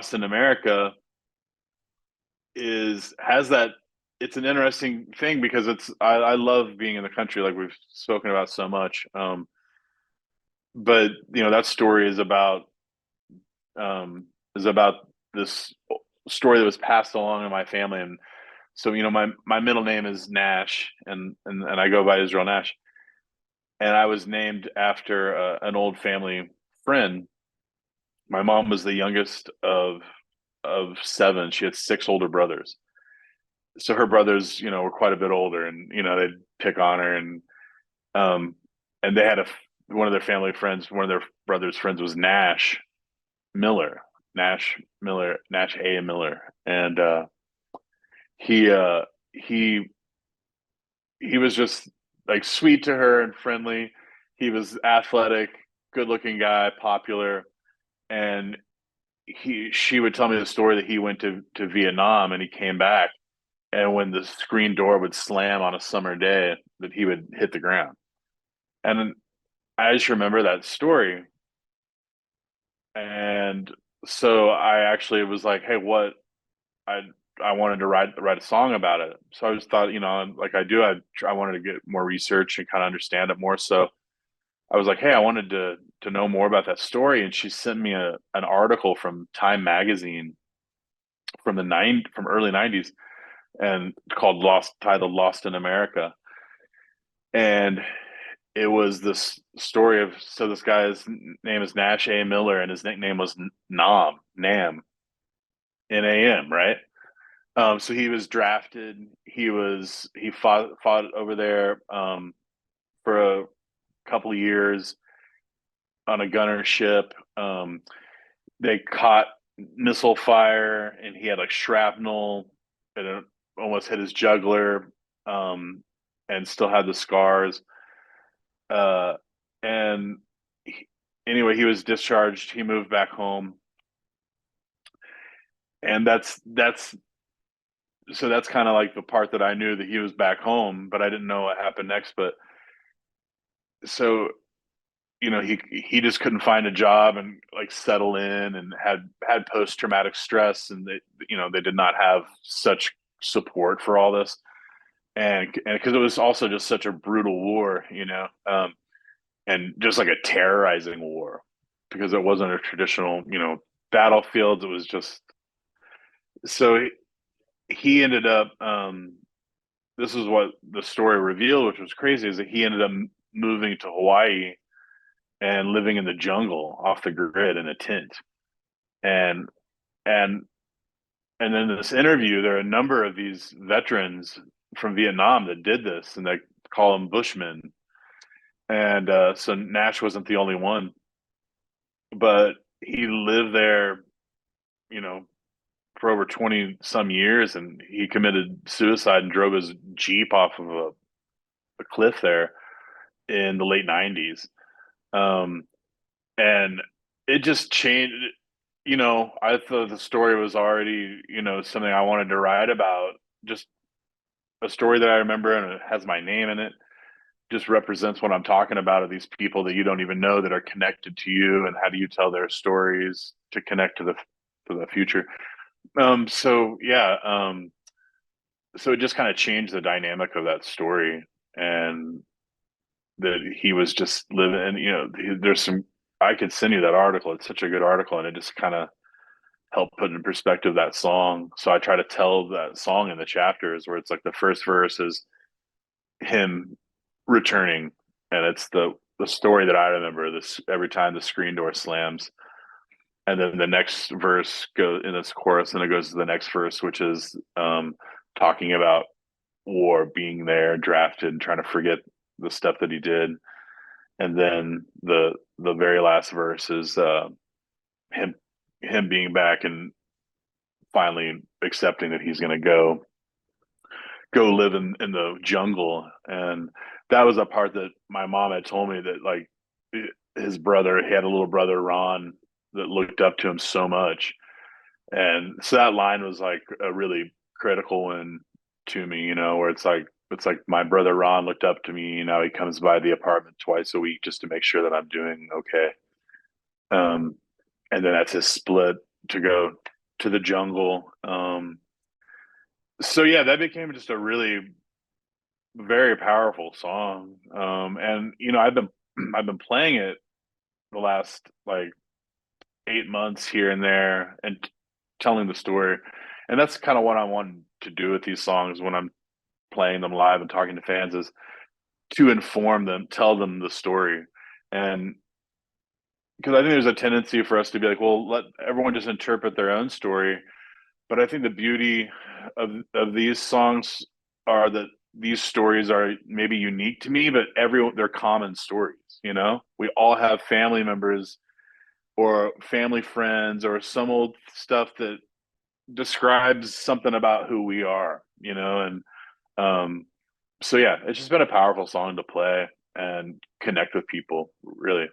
Lost in America has that. It's an interesting thing because I love being in the country, like we've spoken about so much. But that story is about this story that was passed along in my family. And so my middle name is Nash, and I go by Israel Nash, and I was named after an old family friend. My mom was the youngest of seven. She had six older brothers, so her brothers were quite a bit older, and they'd pick on her. Um and they had one of their family friends, one of their brothers' friends was Miller, Nash A. Miller, and he uh he he was just like sweet to her and friendly. He was athletic, good looking guy, popular, and she would tell me the story that he went to Vietnam and he came back, and when the screen door would slam on a summer day, that he would hit the ground. And I just remember that story. And so I actually was like, hey, what I I wanted to write a song about it. So I just thought, like I wanted to get more research and kind of understand it more. So I was like, hey, I wanted to know more about that story. And she sent me an article from Time magazine from early '90s, and titled Lost in America. And it was this story of, so this guy's name is Nash A. Miller, and his nickname was Nam, Nam, right? So he was drafted. He fought over there for a couple of years on a gunner ship. They caught missile fire, and he had like shrapnel, and it almost hit his jugular, and still had the scars. Uh, and anyway, he was discharged. He moved back home, and that's kind of like the part that I knew, that he was back home, but I didn't know what happened next. But so he just couldn't find a job and like settle in, and had post traumatic stress, and they did not have such support for all this, and because it was also just such a brutal war, and just like a terrorizing war, because it wasn't a traditional battlefield. It was just, so he ended up, this is what the story revealed, which was crazy, is that he ended up moving to Hawaii and living in the jungle off the grid in a tent. And and and then in this interview, there are a number of these veterans from Vietnam that did this, and they call them Bushmen. And so Nash wasn't the only one, but he lived there, you know, for over 20 some years, and he committed suicide and drove his Jeep off of a cliff there in the late 90s. Um, and it just changed. I thought the story was already, something I wanted to write about. Just a story that I remember, and it has my name in it. Just represents what I'm talking about, of these people that you don't even know that are connected to you, and how do you tell their stories to connect to the future. So yeah, so it just kind of changed the dynamic of that story, and that he was just living. And there's some, I could send you that article. It's such a good article, and it just kind of helped put in perspective that song. So I try to tell that song in the chapters, where it's like the first verse is him returning, and it's the story that I remember, this every time the screen door slams. And then the next verse goes in this chorus, and it goes to the next verse, which is talking about war, being there, drafted, and trying to forget the stuff that he did. And then the very last verse is him being back and finally accepting that he's going to go live in the jungle. And that was a part that my mom had told me, that like his brother, he had a little brother, Ron, that looked up to him so much. And so that line was like a really critical one to me, where it's like my brother Ron looked up to me. He comes by the apartment twice a week just to make sure that I'm doing okay. And then that's his split. to go to the jungle. So yeah, that became just a really very powerful song. And I've been I've been playing it the last like 8 months here and there and telling the story. And that's kind of what I want to do with these songs when I'm playing them live and talking to fans, is to inform them, tell them the story. And because I think there's a tendency for us to be like, well, let everyone just interpret their own story. But I think the beauty of these songs are that these stories are maybe unique to me, but everyone, they're common stories. We all have family members or family friends or some old stuff that describes something about who we are. And so yeah, it's just been a powerful song to play and connect with people, really.